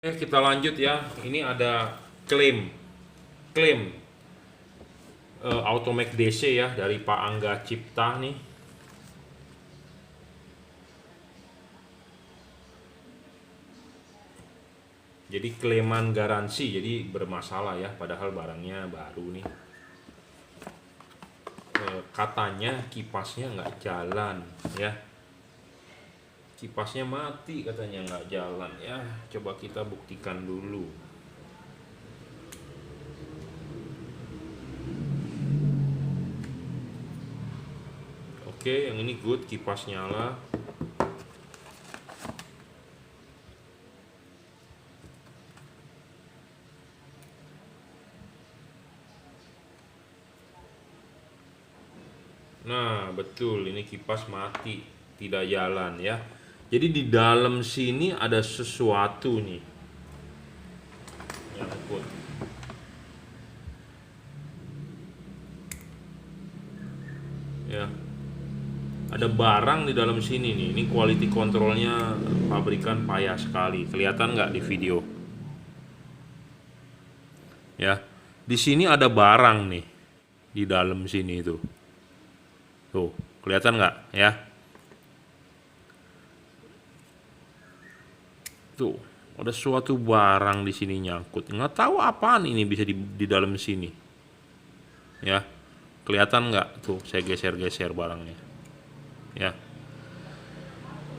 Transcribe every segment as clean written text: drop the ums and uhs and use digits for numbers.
Kita lanjut ya. Ini ada klaim Automac DC ya dari Pak Angga Cipta nih. Jadi klaiman garansi, jadi bermasalah ya, padahal barangnya baru nih. Katanya kipasnya nggak jalan ya. Kipasnya mati katanya, nggak jalan ya. Coba kita buktikan dulu. Oke, yang ini good, kipas nyala. Nah, betul, ini kipas mati, tidak jalan ya. Jadi di dalam sini ada sesuatu nih. Nyangkut. Ya. Ada barang di dalam sini nih. Ini quality controlnya pabrikan payah sekali. Kelihatan nggak di video? Ya. Di sini ada barang nih di dalam sini itu. Tuh, kelihatan nggak ya? Tuh, ada suatu barang di sini nyangkut. Nggak tahu apaan ini bisa di dalam sini. Ya, kelihatan nggak? Tuh, saya geser-geser barangnya. Ya,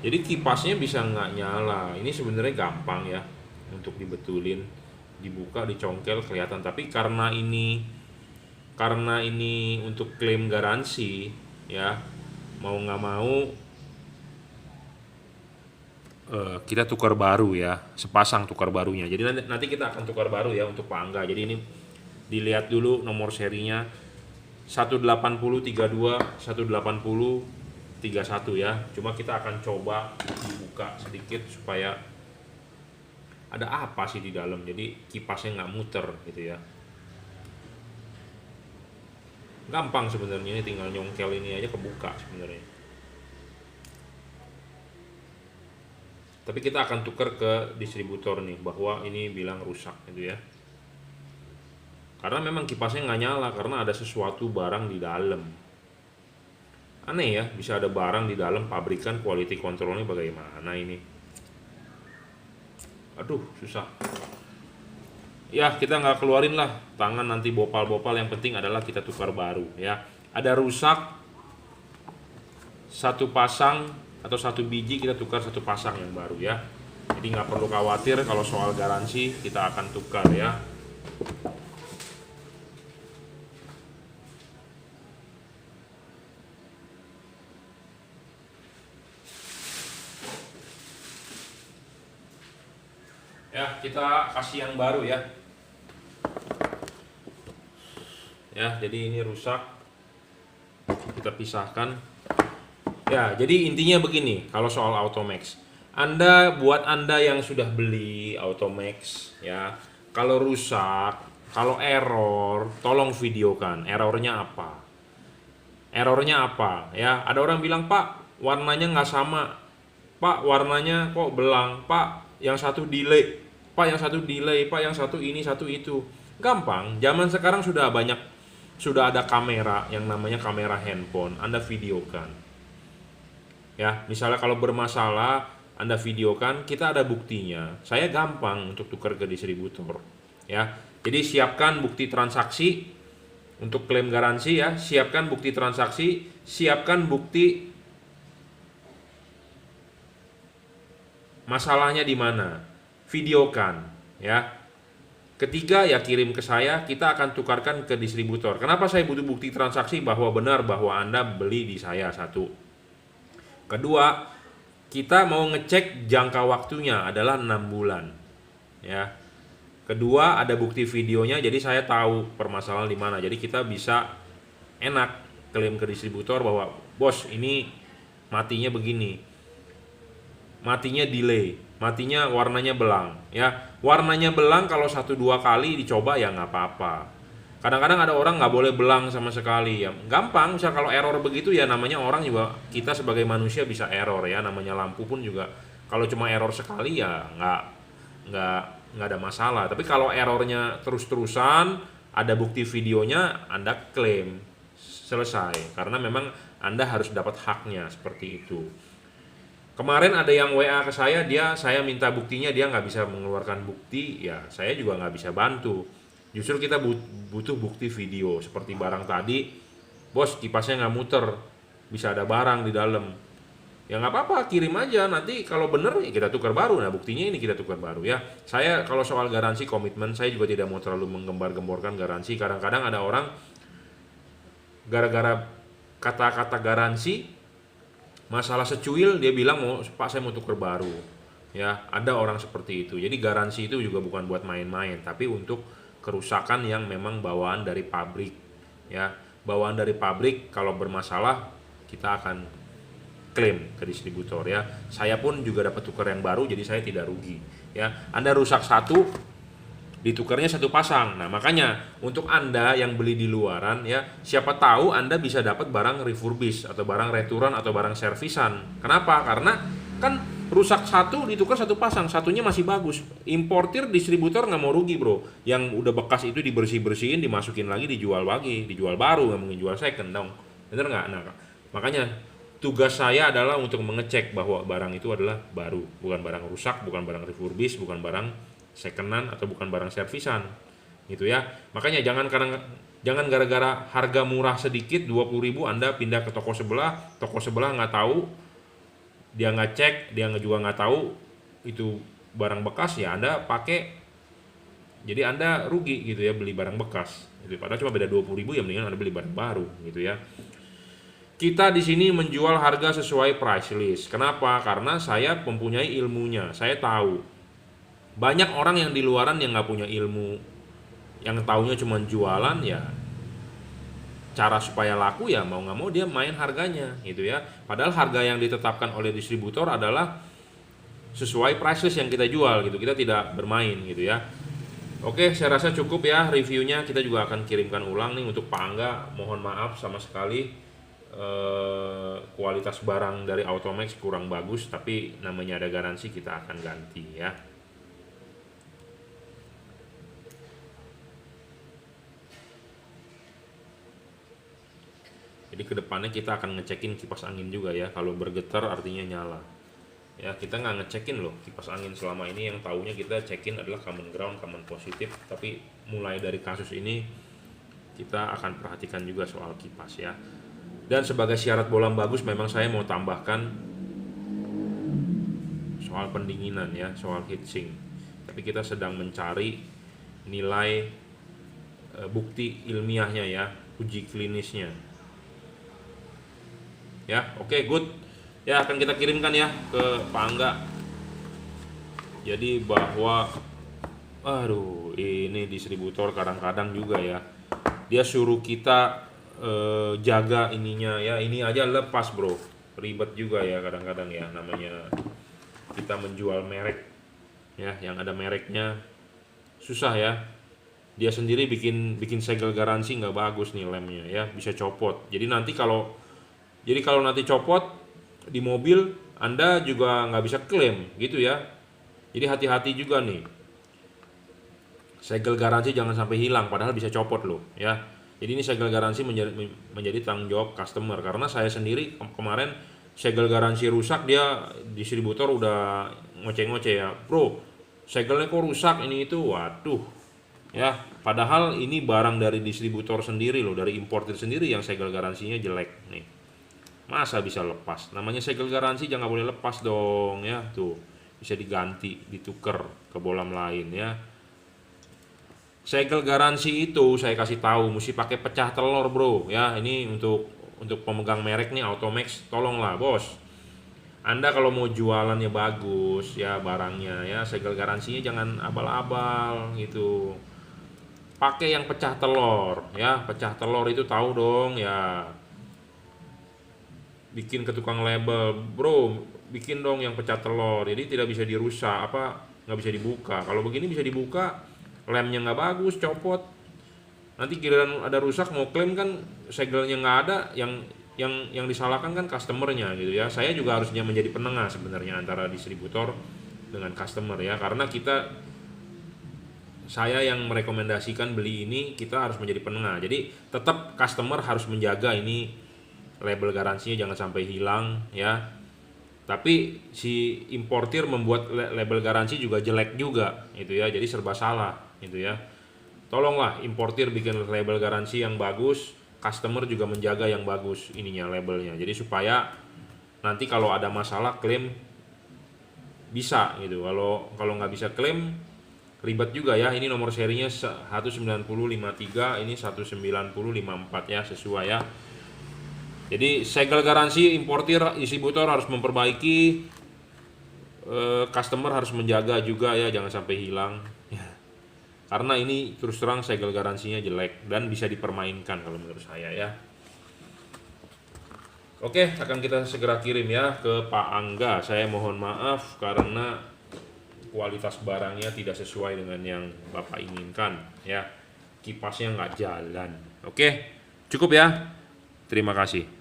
jadi kipasnya bisa nggak nyala. Ini sebenarnya gampang ya untuk dibetulin. Dibuka, dicongkel, kelihatan. Tapi karena ini untuk klaim garansi, ya mau nggak mau kita tukar baru ya, sepasang tukar barunya. Jadi nanti kita akan tukar baru ya untuk Pak Angga. Jadi ini dilihat dulu nomor serinya 18032 18031 ya. Cuma kita akan coba dibuka sedikit supaya ada apa sih di dalam. Jadi kipasnya nggak muter gitu ya. Gampang sebenarnya, ini tinggal nyongkel ini aja kebuka sebenarnya. Tapi kita akan tukar ke distributor nih, bahwa ini bilang rusak gitu ya. Karena memang kipasnya nggak nyala karena ada sesuatu barang di dalam. Aneh ya, bisa ada barang di dalam, pabrikan quality controlnya bagaimana ini? Aduh, susah. Ya, kita nggak keluarin lah tangan nanti bopal-bopal, yang penting adalah kita tukar baru ya. Ada rusak satu pasang atau satu biji, kita tukar satu pasang yang baru ya. Jadi nggak perlu khawatir kalau soal garansi, kita akan tukar ya. Ya, kita kasih yang baru ya. Ya, jadi ini rusak. Kita pisahkan. Ya, jadi intinya begini, kalau soal Automax. Buat Anda yang sudah beli Automax ya, kalau rusak, kalau error, tolong videokan. Errornya apa? Errornya apa? Ya, ada orang bilang, "Pak, warnanya nggak sama. Pak, warnanya kok belang. Pak, yang satu delay. Pak, yang satu delay. Pak, yang satu ini, satu itu." Gampang. Zaman sekarang sudah ada kamera yang namanya kamera handphone. Anda videokan. Ya, misalnya kalau bermasalah, Anda videokan, kita ada buktinya. Saya gampang untuk tukar ke distributor. Ya, jadi siapkan bukti transaksi untuk klaim garansi ya. Siapkan bukti transaksi, siapkan bukti masalahnya di mana. Videokan ya. Ketiga ya kirim ke saya, kita akan tukarkan ke distributor. Kenapa saya butuh bukti transaksi bahwa benar bahwa Anda beli di saya? Satu. Kedua, kita mau ngecek jangka waktunya adalah 6 bulan. Ya. Kedua, ada bukti videonya, jadi saya tahu permasalahan di mana. Jadi kita bisa enak klaim ke distributor bahwa, "Bos, ini matinya begini. Matinya delay, matinya warnanya belang." Ya, warnanya belang kalau 1-2 kali dicoba ya nggak apa-apa. Kadang-kadang ada orang nggak boleh belang sama sekali ya. Gampang, misal kalau error begitu ya namanya orang juga, kita sebagai manusia bisa error ya. Namanya lampu pun juga kalau cuma error sekali ya nggak nggak ada masalah. Tapi kalau errornya terus-terusan, ada bukti videonya, Anda klaim selesai, karena memang Anda harus dapat haknya seperti itu. Kemarin ada yang WA ke saya minta buktinya, dia nggak bisa mengeluarkan bukti, ya saya juga nggak bisa bantu. Justru kita butuh bukti video, seperti barang tadi, bos kipasnya nggak muter, bisa ada barang di dalam. Ya nggak apa-apa, kirim aja, nanti kalau bener ya kita tukar baru. Nah buktinya ini kita tukar baru ya. Saya kalau soal garansi komitmen, saya juga tidak mau terlalu menggembar-gemborkan garansi. Kadang-kadang ada orang gara-gara kata-kata garansi, masalah secuil, dia bilang mau Pak saya mau tukar baru. Ya, ada orang seperti itu. Jadi garansi itu juga bukan buat main-main, tapi untuk kerusakan yang memang bawaan dari pabrik. Ya, bawaan dari pabrik kalau bermasalah kita akan klaim ke distributor ya. Saya pun juga dapat tukar yang baru, jadi saya tidak rugi. Ya, Anda rusak satu, ditukarnya satu pasang. Nah, makanya untuk Anda yang beli di luaran ya, siapa tahu Anda bisa dapat barang refurbish atau barang returan atau barang servisan. Kenapa? Karena kan rusak satu ditukar satu pasang, satunya masih bagus. Importir distributor nggak mau rugi, bro. Yang udah bekas itu dibersih-bersihin, dimasukin lagi, dijual lagi, dijual baru, nggak mungkin jual second dong. Bener nggak? Nah, makanya tugas saya adalah untuk mengecek bahwa barang itu adalah baru, bukan barang rusak, bukan barang refurbish, bukan barang secondan atau bukan barang servisan, gitu ya. Makanya jangan gara-gara harga murah sedikit 20.000 Anda pindah ke toko sebelah nggak tahu, dia nggak cek, dia juga nggak tahu itu barang bekas, ya Anda pakai, jadi Anda rugi gitu ya, beli barang bekas. Gitu. Padahal cuma beda 20.000, ya mendingan Anda beli barang baru, gitu ya. Kita di sini menjual harga sesuai price list. Kenapa? Karena saya mempunyai ilmunya. Saya tahu. Banyak orang yang di luaran yang nggak punya ilmu, yang taunya cuma jualan ya. Cara supaya laku ya mau nggak mau dia main harganya, gitu ya. Padahal harga yang ditetapkan oleh distributor adalah sesuai price list yang kita jual, gitu. Kita tidak bermain, gitu ya. Oke, saya rasa cukup ya reviewnya. Kita juga akan kirimkan ulang nih untuk Pak Angga. Mohon maaf sama sekali. Kualitas barang dari Automax kurang bagus, tapi namanya ada garansi, kita akan ganti ya. Jadi kedepannya kita akan ngecekin kipas angin juga ya, kalau bergetar artinya nyala ya. Kita nggak ngecekin loh kipas angin selama ini, yang taunya kita cekin adalah common ground, common positif, tapi mulai dari kasus ini kita akan perhatikan juga soal kipas ya. Dan sebagai syarat bolam bagus, memang saya mau tambahkan soal pendinginan ya, soal heatsink. Tapi kita sedang mencari nilai bukti ilmiahnya ya, uji klinisnya. Ya, oke, good. Ya, akan kita kirimkan ya ke Pak Angga. Jadi bahwa, aduh, ini distributor kadang-kadang juga ya, dia suruh kita jaga ininya ya, ini aja lepas bro, ribet juga ya kadang-kadang ya, namanya kita menjual merek ya, yang ada mereknya susah ya. Dia sendiri bikin segel garansi nggak bagus nih lemnya ya, bisa copot. Jadi kalau nanti copot di mobil Anda juga nggak bisa klaim gitu ya. Jadi hati-hati juga nih, segel garansi jangan sampai hilang padahal bisa copot loh ya. Jadi ini segel garansi menjadi tanggung jawab customer, karena saya sendiri kemarin segel garansi rusak, dia distributor udah ngoceh-ngoceh ya, bro segelnya kok rusak ini itu, waduh ya, padahal ini barang dari distributor sendiri loh, dari importir sendiri yang segel garansinya jelek nih, masa bisa lepas? Namanya segel garansi jangan boleh lepas dong ya, tuh bisa diganti, ditukar ke bolam lain ya. Segel garansi itu saya kasih tahu mesti pakai pecah telur bro ya. Ini untuk pemegang merek nih Automax, tolonglah bos, Anda kalau mau jualannya bagus ya barangnya ya, segel garansinya jangan abal-abal gitu, pakai yang pecah telur ya. Pecah telur itu tahu dong ya, bikin ke tukang label bro, bikin dong yang pecah telur, jadi tidak bisa dirusak, nggak bisa dibuka. Kalau begini bisa dibuka, lemnya nggak bagus, copot, nanti giliran ada rusak mau klaim kan segelnya nggak ada, yang disalahkan kan customernya gitu ya. Saya juga harusnya menjadi penengah sebenarnya antara distributor dengan customer ya, karena saya yang merekomendasikan beli ini, kita harus menjadi penengah. Jadi tetap customer harus menjaga ini label garansinya jangan sampai hilang ya. Tapi si importir membuat label garansi juga jelek juga itu ya. Jadi serba salah itu ya. Tolonglah importir bikin label garansi yang bagus, customer juga menjaga yang bagus ininya labelnya. Jadi supaya nanti kalau ada masalah klaim bisa gitu. Kalau nggak bisa klaim ribet juga ya. Ini nomor serinya 19053, ini 19054 ya, sesuai ya. Jadi segel garansi importir, distributor harus memperbaiki, customer harus menjaga juga ya, jangan sampai hilang ya. Karena ini terus terang segel garansinya jelek dan bisa dipermainkan kalau menurut saya ya. Oke, akan kita segera kirim ya ke Pak Angga. Saya mohon maaf karena kualitas barangnya tidak sesuai dengan yang Bapak inginkan ya. Kipasnya nggak jalan. Oke, cukup ya. Terima kasih.